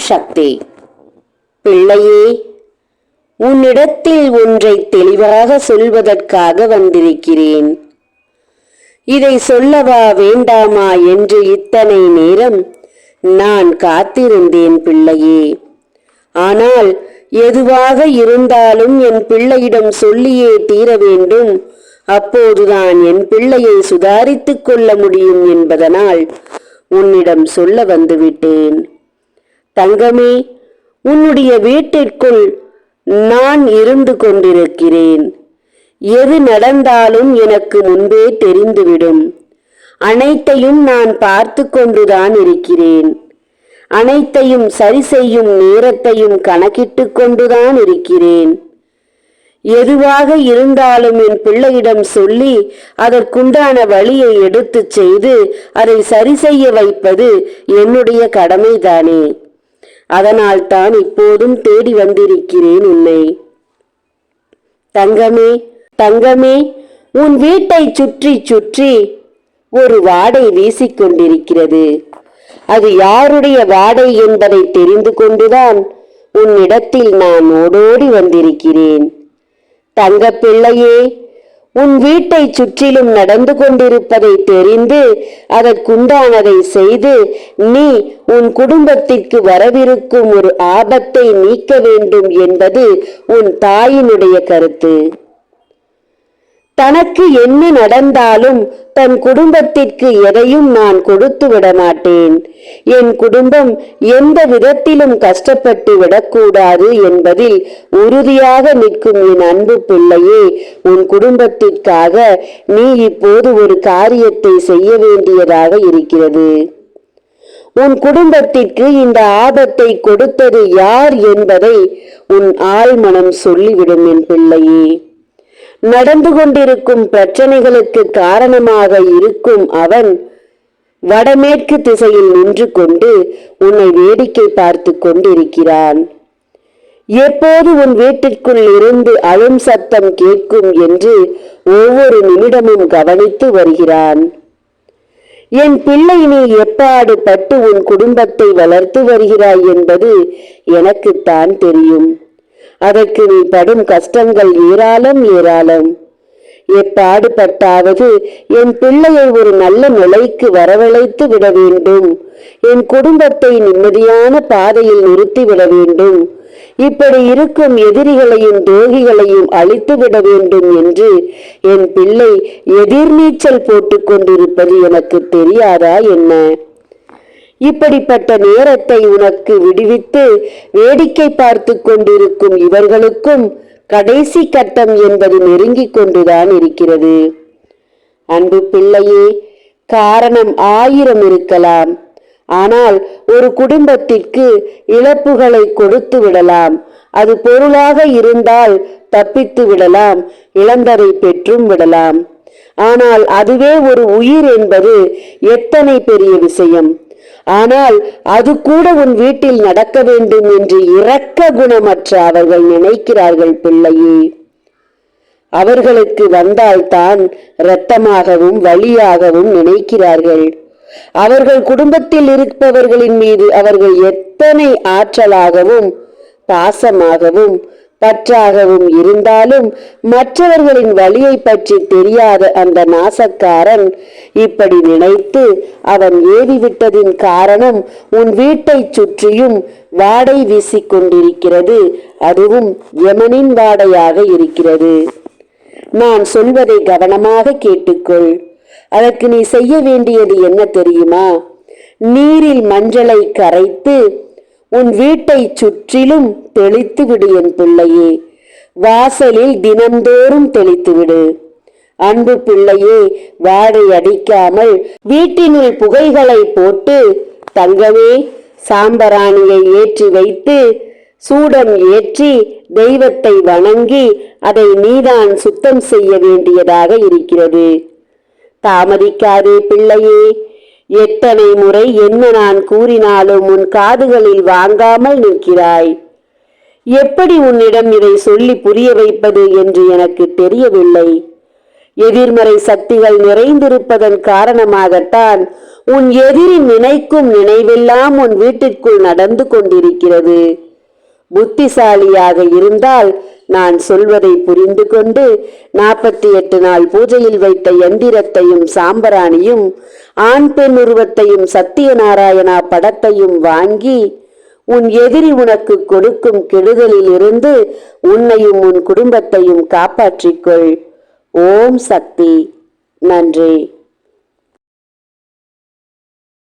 சக்தி. பிள்ளையே, உன்னிடத்தில் ஒன்றை தெளிவாக சொல்வதற்காக வந்திருக்கிறேன். இதை சொல்லவா வேண்டாமா என்று இத்தனை நேரம் நான் காத்திருந்தேன் பிள்ளையே. ஆனால் எதுவாக இருந்தாலும் என் பிள்ளையிடம் சொல்லியே தீர வேண்டும். அப்போதுதான் என் பிள்ளையை சுதாரித்துக் கொள்ள முடியும் என்பதனால் உன்னிடம் சொல்ல வந்துவிட்டேன். தங்கமே, உன்னுடைய வீட்டிற்குள் நான் இருந்து கொண்டிருக்கிறேன். எது நடந்தாலும் எனக்கு முன்பே தெரிந்துவிடும். அனைத்தையும் நான் பார்த்து கொண்டுதான் இருக்கிறேன். அனைத்தையும் சரி செய்யும் நேரத்தையும் கணக்கிட்டு கொண்டுதான் இருக்கிறேன். எதுவாக இருந்தாலும் என் பிள்ளையிடம் சொல்லி அதற்குண்டான வழியை எடுத்து செய்து அதை சரி செய்ய வைப்பது என்னுடைய கடமைதானே. அதனால் தான் இப்போதும் தேடி வந்திருக்கிறேன் உன்னை. தங்கமே, தங்கமே, உன் வீட்டை சுற்றி சுற்றி ஒரு வாடை வீசிக்கொண்டிருக்கிறது. அது யாருடைய வாடை என்பதை தெரிந்து கொண்டுதான் உன்னிடத்தில் நான் ஓடோடி வந்திருக்கிறேன். தங்க பிள்ளையே, உன் வீட்டை சுற்றிலும் நடந்து கொண்டிருப்பதை தெரிந்து அதற்குண்டானதை செய்து நீ உன் குடும்பத்திற்கு வரவிருக்கும் ஒரு ஆபத்தை நீக்க வேண்டும் என்பது உன் தாயினுடைய கருத்து. தனக்கு என்ன நடந்தாலும் தன் குடும்பத்திற்கு எதையும் நான் கொடுத்து விட மாட்டேன். என் குடும்பம் எந்த விதத்திலும் கஷ்டப்பட்டு விடக்கூடாது என்பதில் உறுதியாக நிற்கும் என் அன்பு பிள்ளையே, உன் குடும்பத்திற்காக நீ இப்போது ஒரு காரியத்தை செய்ய வேண்டியதாக இருக்கிறது. உன் குடும்பத்திற்கு இந்த ஆபத்தை கொடுத்தது யார் என்பதை உன் ஆழ்மனம் சொல்லிவிடும் என் பிள்ளையே. நடந்து கொண்டிருக்கும் பிரச்சனைகளுக்கு காரணமாக இருக்கும் அவன் வடமேற்கு திசையில் நின்று கொண்டு உன்னை வேடிக்கை பார்த்து கொண்டிருக்கிறான். எப்போது உன் வீட்டிற்குள் இருந்து அழும் சத்தம் கேட்கும் என்று ஒவ்வொரு நிமிடமும் கவனித்து வருகிறான். என் பிள்ளை, நீ எப்பாடு பட்டு உன் குடும்பத்தை வளர்த்து வருகிறாய் என்பது எனக்குத்தான் தெரியும். அதற்கு நீ படும் கஷ்டங்கள் ஏராளம் ஏராளம். எப்பாடுபட்டாவது என் பிள்ளையை ஒரு நல்ல நிலைக்கு வரவழைத்து விட வேண்டும். என் குடும்பத்தை நிம்மதியான பாதையில் நிறுத்திவிட வேண்டும். இப்படி இருக்கும் எதிரிகளையும் துரோகிகளையும் அழித்து விட வேண்டும் என்று என் பிள்ளை எதிர்நீச்சல் போட்டுக் கொண்டிருப்பது எனக்கு தெரியாதா என்ன? இப்படிப்பட்ட நேரத்தை உனக்கு விடுவித்து வேடிக்கை பார்த்து கொண்டிருக்கும் இவர்களுக்கும் கடைசி கட்டம் என்பது நெருங்கிக் கொண்டுதான் இருக்கிறது. அன்பு பிள்ளையே, காரணம் 1000 இருக்கலாம். ஆனால் ஒரு குடும்பத்திற்கு இழப்புகளை கொடுத்து விடலாம். அது பொருளாக இருந்தால் தப்பித்து விடலாம், இழந்ததை பெற்றும் விடலாம். ஆனால் அதுவே ஒரு உயிர் என்பது எத்தனை பெரிய விஷயம். ஆனால் அது கூட உன் வீட்டில் நடக்க வேண்டும் என்று இரக்க குணமற்ற அவர்கள் நினைக்கிறார்கள் பிள்ளையே. அவர்களுக்கு வந்தால்தான் இரத்தமாகவும் வலியாகவும் நினைக்கிறார்கள். அவர்கள் குடும்பத்தில் இருப்பவர்களின் மீது அவர்கள் எத்தனை ஆற்றலாகவும் பாசமாகவும் பற்றாகவும் இருந்தாலும் மற்றவர்களின் வழியை பற்றி தெரியாத அந்த நாசக்காரன் இப்படி நினைத்து அவன் ஏவிவிட்டதின் காரணம் உன் வீட்டை சுற்றியும் வாடை வீசிக்கொண்டிருக்கிறது. அதுவும் யமனின் வாடையாக இருக்கிறது. நான் சொல்வதை கவனமாக கேட்டுக்கொள். அதற்கு நீ செய்ய வேண்டியது என்ன தெரியுமா? நீரில் மஞ்சளை கரைத்து உன் வீட்டை சுற்றிலும் தெளித்து விடு என் பிள்ளையே. வாசலில் தினந்தோறும் தெளித்து விடு. அன்பு பிள்ளையே, வாடை அடிக்காமல் வீட்டினுள் புகைகளை போட்டு தங்கமே சாம்பராணியை ஏற்றி வைத்து சூடம் ஏற்றி தெய்வத்தை வணங்கி அதை நீதான் சுத்தம் செய்ய வேண்டியதாக இருக்கிறது. தாமதிக்காதே பிள்ளையே. எத்தனை முறை என்ன நான் கூறினாலும் உன் காதுகளில் வாங்காமல் நிற்கிறாய். எப்படி உன்னிடம் இதை சொல்லி புரிய வைப்பது என்று எனக்கு தெரியவில்லை. எதிர்மறை சக்திகள் நிறைந்திருப்பதன் காரணமாகத்தான் உன் எதிரி நினைக்கும் நினைவெல்லாம் உன் வீட்டிற்குள் நடந்து கொண்டிருக்கிறது. புத்திசாலியாக இருந்தால் நான் சொல்வதை புரிந்து கொண்டு 48 நாள் பூஜையில் வைத்த எந்திரத்தையும் சாம்பராணியும் ஆண் பெண் உருவத்தையும் சத்தியநாராயணா படத்தையும் வாங்கி உன் எதிரி உனக்கு கொடுக்கும் கெடுதலில் இருந்து உன்னையும் உன் குடும்பத்தையும் காப்பாற்றிக்கொள். ஓம் சக்தி. நன்றி.